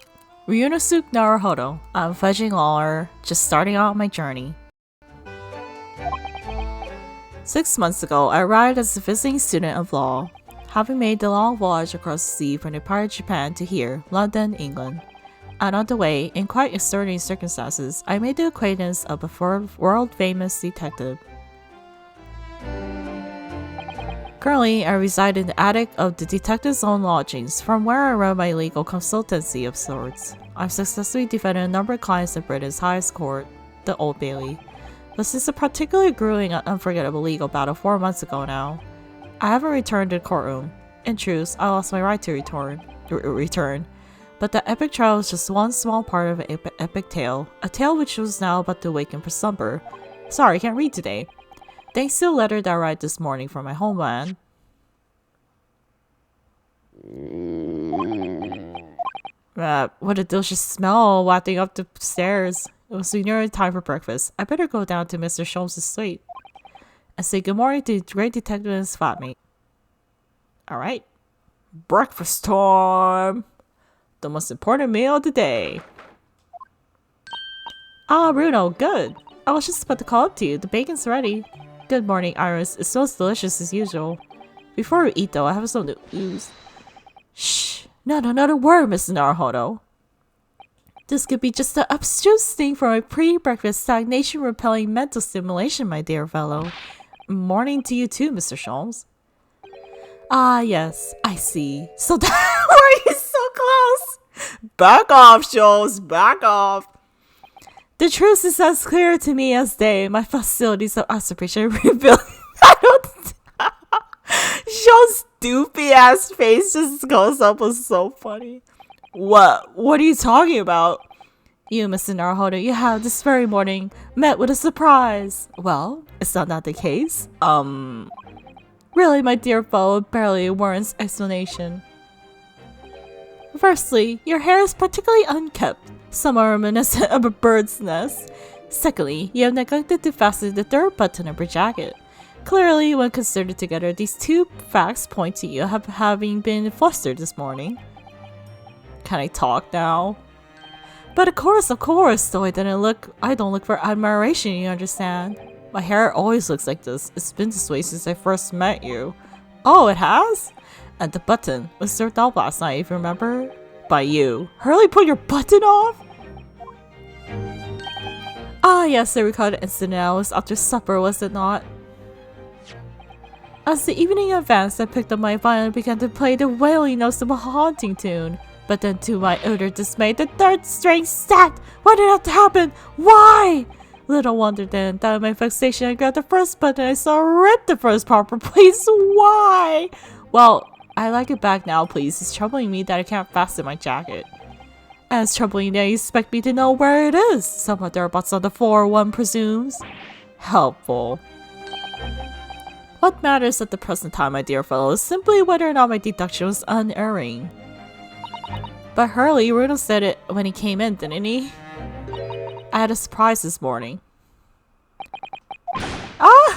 Naruhodo. I'm a fledgling lawyer, just starting out my journey. 6 months ago, I arrived as a visiting student of law, having made the long voyage across the sea from Nepal, Japan to here, London, England. And on the way, in quite extraordinary circumstances, I made the acquaintance of a world-famous detective. Currently, I reside in the attic of the detective's own lodgings, from where I run my legal consultancy of sorts. I've successfully defended a number of clients in Britain's highest court, the Old Bailey. But since a particularly grueling and unforgettable legal battle 4 months ago now, I haven't returned to the courtroom. In truth, I lost my right to return. But that epic trial was just one small part of an epic tale, a tale which was now about to awaken for slumber. Sorry, I can't read today. Thanks to a letter that I wrote this morning from my homeland. What a delicious smell wafting up the stairs. It was nearly time for breakfast. I better go down to Mr. Sholmes' suite and say good morning to the great detective and his flatmate. Alright. Breakfast time! The most important meal of the day. Ah, Bruno, good. I was just about to call up to you. The bacon's ready. Good morning, Iris. It smells delicious as usual. Before we eat, though, I have something to ooze. Shh. Not another word, Mr. Naruhodo. This could be just the abstruse thing for my pre-breakfast stagnation-repelling mental stimulation, my dear fellow. Morning to you too, Mr. Sholmes. Ah, yes, I see. So that were you so close? Back off, Sholmes, back off. The truth is as clear to me as day. My facilities of observation rebuilt. Sholmes' doopy ass face just goes up was so funny. What are you talking about? You, Mr. Naruhodo, you have this very morning met with a surprise. Well, is that not the case? Really, my dear fellow, barely warrants explanation. Firstly, your hair is particularly unkempt, somewhat reminiscent of a bird's nest. Secondly, you have neglected to fasten the third button of your jacket. Clearly, when considered together, these two facts point to you having been flustered this morning. Can I talk now? But of course, though I don't look for admiration, you understand. My hair always looks like this. It's been this way since I first met you. Oh, it has? And the button was served off last night, if you remember? By you. Hurley put your button off? Ah, yes, I recall the incident. It was after supper, was it not? As the evening advanced, I picked up my violin and began to play the wailing notes of a haunting tune. But then, to my utter dismay, the third string snapped! Why did it have to happen? Why? Little wonder then that in my vexation I grabbed the first button and I saw rip the first proper place. Why? Well, I like it back now, please. It's troubling me that I can't fasten my jacket. And it's troubling that you expect me to know where it is. Somewhere thereabouts on the floor, one presumes. Helpful. What matters at the present time, my dear fellow, is simply whether or not my deduction was unerring. But Hurley, Bruno said it when he came in, didn't he? I had a surprise this morning. Ah!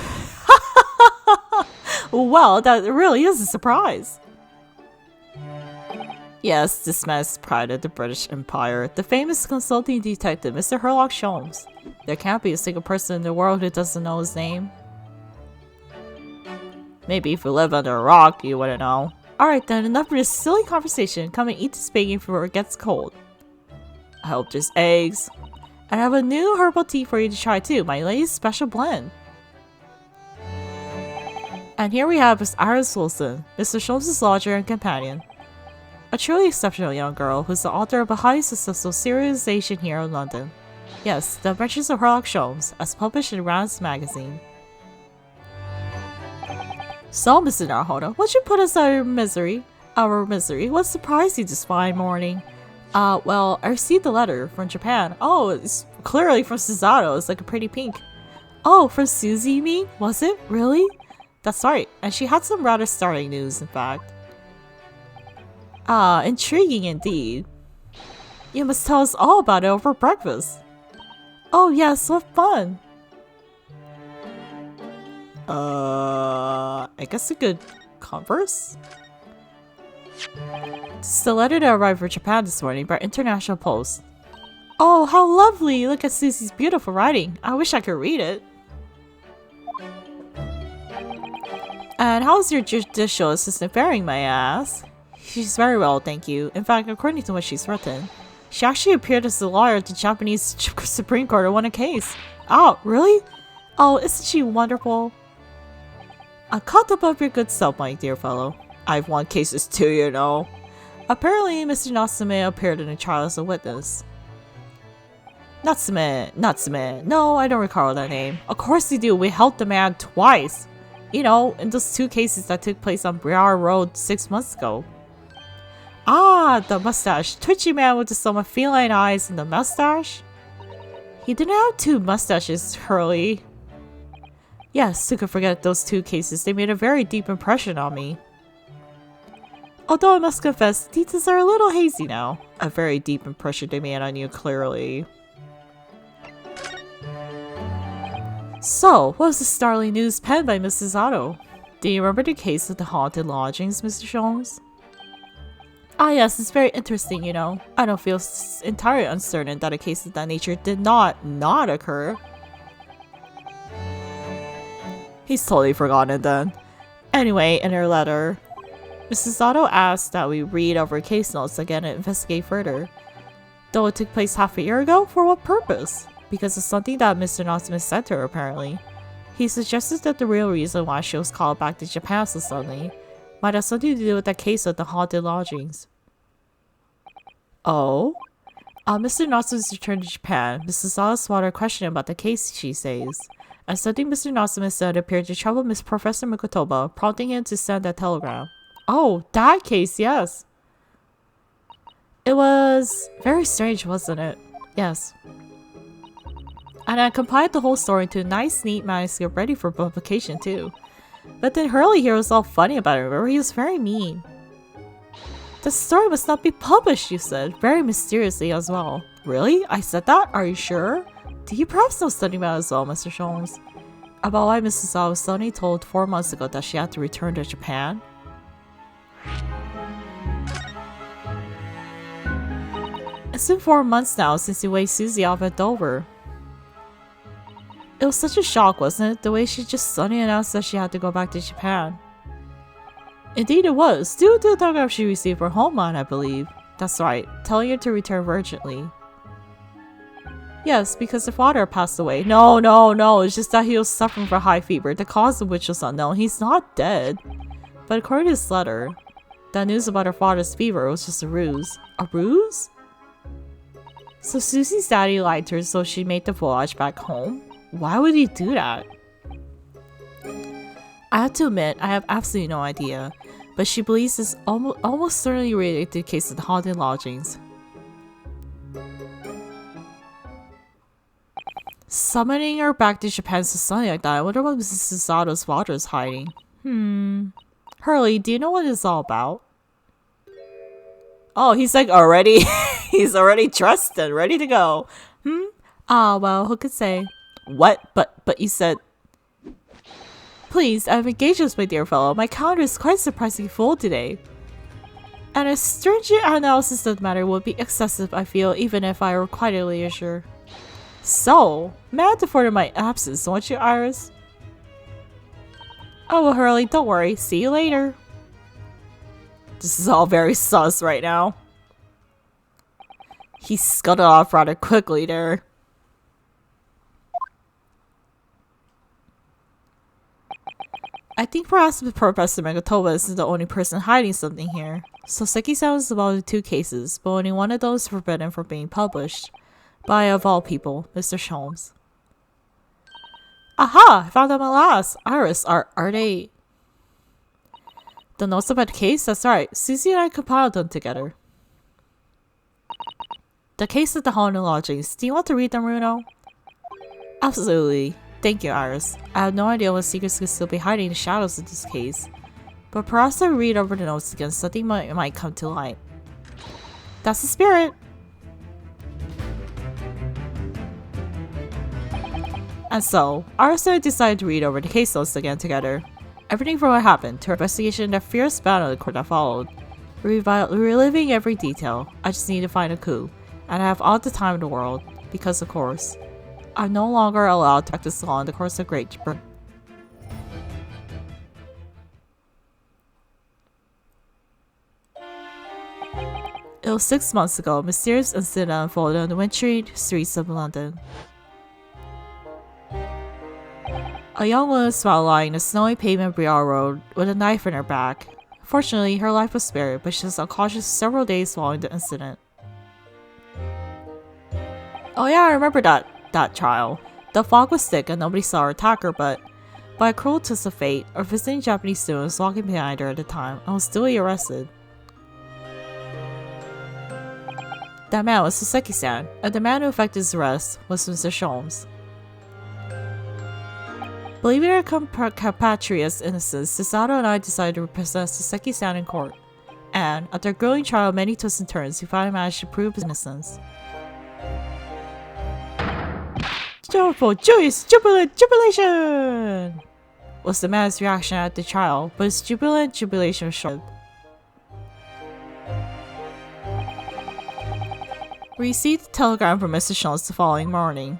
Well, that really is a surprise. Yes, this man is pride of the British Empire. The famous consulting detective, Mr. Sherlock Holmes. There can't be a single person in the world who doesn't know his name. Maybe if you live under a rock, you wouldn't know. Alright then, enough of this silly conversation. Come and eat this bacon before it gets cold. I hope there's eggs. And I have a new herbal tea for you to try too, my latest special blend. And here we have Miss Iris Wilson, Mr. Holmes' lodger and companion. A truly exceptional young girl who's the author of a highly successful serialization here in London. Yes, The Adventures of Sherlock Holmes, as published in Rounds magazine. So, Mr. Naruhodo, what'd you put us out of misery? Our misery? What surprised you this fine morning? Well, I received a letter from Japan. Oh, it's clearly from Suzato. It's like a pretty pink. Oh, from Susie, you mean? Was it? Really? That's right. And she had some rather startling news, in fact. Ah, intriguing indeed. You must tell us all about it over breakfast. Oh yes, what fun! I guess we could converse? This is the letter that arrived from Japan this morning by international post. Oh, how lovely! Look at Susie's beautiful writing. I wish I could read it. And how's your judicial assistant faring, may I ask? She's very well, thank you. In fact, according to what she's written, she actually appeared as the lawyer at the Japanese Supreme Court and won a case. Oh, really? Oh, isn't she wonderful? I caught up of your good self, my dear fellow. I've won cases too, you know. Apparently, Mr. Natsume appeared in the trial as a witness. Natsume. No, I don't recall that name. Of course you do. We helped the man twice. You know, in those 2 cases that took place on Briar Road 6 months ago. Ah, the mustache. Twitchy man with the somewhat feline eyes and the mustache? He didn't have 2 mustaches, Hurley. Yes, who could forget those 2 cases? They made a very deep impression on me. Although I must confess, details are a little hazy now. A very deep impression they made on you, clearly. So, what was the startling news penned by Mrs. Otto? Do you remember the case of the haunted lodgings, Mr. Jones? Ah yes, it's very interesting, you know. I don't feel entirely uncertain that a case of that nature did not occur. He's totally forgotten it then. Anyway, in her letter, Mrs. Otto asked that we read over case notes again and investigate further. Though it took place half a year ago, for what purpose? Because of something that Mr. Natsume said to her, apparently. He suggested that the real reason why she was called back to Japan so suddenly might have something to do with that case of the haunted lodgings. Oh? Mr. Natsume's return to Japan, Mrs. Sawaswater questioned about the case, she says. And something Mr. Natsume said appeared to trouble Miss Professor Mikotoba, prompting him to send that telegram. Oh, that case, yes. It was very strange, wasn't it? Yes. And I compiled the whole story into a nice, neat manuscript ready for publication too. But then Hurley here was all funny about it, remember? He was very mean. The story must not be published, you said, very mysteriously as well. Really? I said that? Are you sure? Do you perhaps know something about it as well, Mr. Holmes? About why Mrs. Saw was suddenly told 4 months ago that she had to return to Japan? It's been 4 months now since you waved Susie off at Dover. It was such a shock, wasn't it? The way she just suddenly announced that she had to go back to Japan. Indeed it was. Due to the telegram she received from Homeland, I believe. That's right, telling her to return urgently. Yes, because her father passed away. No, it's just that he was suffering from high fever, the cause of which was unknown. He's not dead. But according to this letter, that news about her father's fever was just a ruse. A ruse? So Susie's daddy lied to her so she made the voyage back home? Why would he do that? I have to admit, I have absolutely no idea, but she believes this almost certainly related to the case of the haunted lodgings. Summoning her back to Japan so suddenly like that, I wonder what Mrs. Sato's father is hiding. Hurley, do you know what it's all about? Oh, he's like already, he's already dressed and ready to go. Ah, well, who could say? What? But you said... Please, I'm engaged with my dear fellow. My calendar is quite surprisingly full today. And a stringent analysis of the matter would be excessive, I feel, even if I were quietly sure. So, mad for my absence, won't you, Iris? Oh, well, Hurley, don't worry. See you later. This is all very sus right now. He scuttled off rather quickly there. I think perhaps Professor Megatoba isn't the only person hiding something here. So Seki-san was involved in 2 cases, but only one of those is forbidden from being published. By, of all people, Mr. Sholmes. Aha! I found them at last! Iris, are they... The notes about the case? That's right. Susie and I compiled them together. The case of the haunted lodgings. Do you want to read them, Runo? Absolutely. Thank you, Iris. I have no idea what secrets could still be hiding in the shadows of this case. But perhaps I read over the notes again, something might come to light. That's the spirit! And so, Iris and I decided to read over the case notes again together. Everything from what happened, to our investigation and the fierce battle in the court that followed. Reliving every detail. I just need to find a clue. And I have all the time in the world. Because, of course, I'm no longer allowed to practice law in the course of Great Britain. It was 6 months ago. A mysterious incident unfolded on the wintry streets of London. A young woman was found lying in a snowy pavement Briar Road with a knife in her back. Fortunately, her life was spared, but she was unconscious several days following the incident. Oh yeah, I remember that trial. The fog was thick and nobody saw her attacker, but by a cruel twist of fate, a visiting Japanese student was walking behind her at the time and was duly arrested. That man was Soseki-san, and the man who effected his arrest was Mr. Sholmes. Believing her compatriot's innocence, Cisato and I decided to represent Soseki-san in court. And, after a grueling trial of many twists and turns, we finally managed to prove his innocence. Joyful, joyous, jubilation! Was the man's reaction at the trial, but his jubilation was short. We received a telegram from Mr. Sholmes the following morning.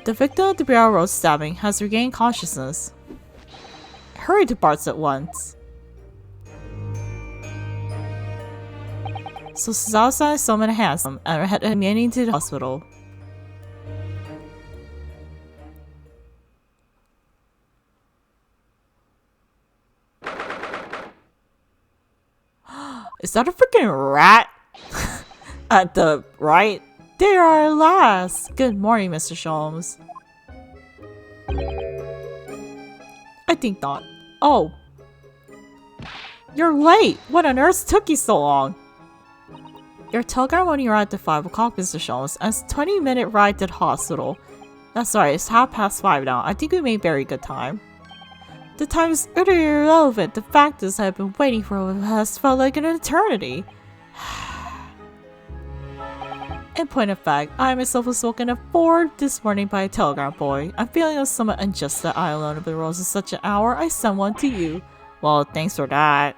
The victim of the Briar Road stabbing has regained consciousness. Hurry to Bart's at once. So Suzawa-san is summoned a hansom and are headed immediately to the hospital. Is that a freaking rat? At the right? There are at last! Good morning, Mr. Sholmes. I think not. Oh. You're late! What on earth took you so long? Your telegram when you arrived at 5 o'clock, Mr. Sholmes, and it's a 20-minute ride to the hospital. That's right, it's 5:30 now. I think we made very good time. The time is utterly irrelevant. The fact is I've been waiting for what has felt like an eternity. In point of fact, I myself was woken at 4 this morning by a telegram boy. I'm feeling it was somewhat unjust that I alone have been rose at such an hour. I sent one to you. Well, thanks for that.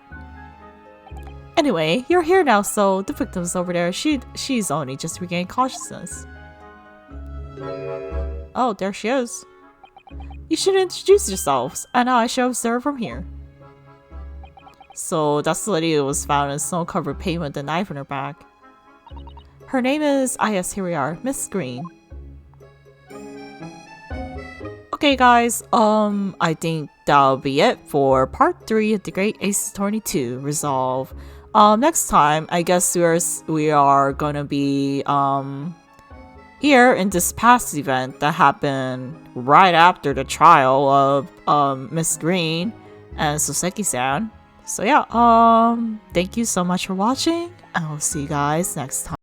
Anyway, you're here now, so the victim's over there. She's only just regained consciousness. Oh, there she is. You should introduce yourselves, and I shall observe from here. So that's the lady who was found in snow-covered pavement with a knife in her back. Her name is, yes, here we are, Miss Green. Okay guys, I think that'll be it for part 3 of the Great Ace Attorney 2 Resolve. Next time, I guess we are gonna be, here in this past event that happened right after the trial of, Miss Green and Soseki-san. So yeah, thank you so much for watching, and I'll see you guys next time.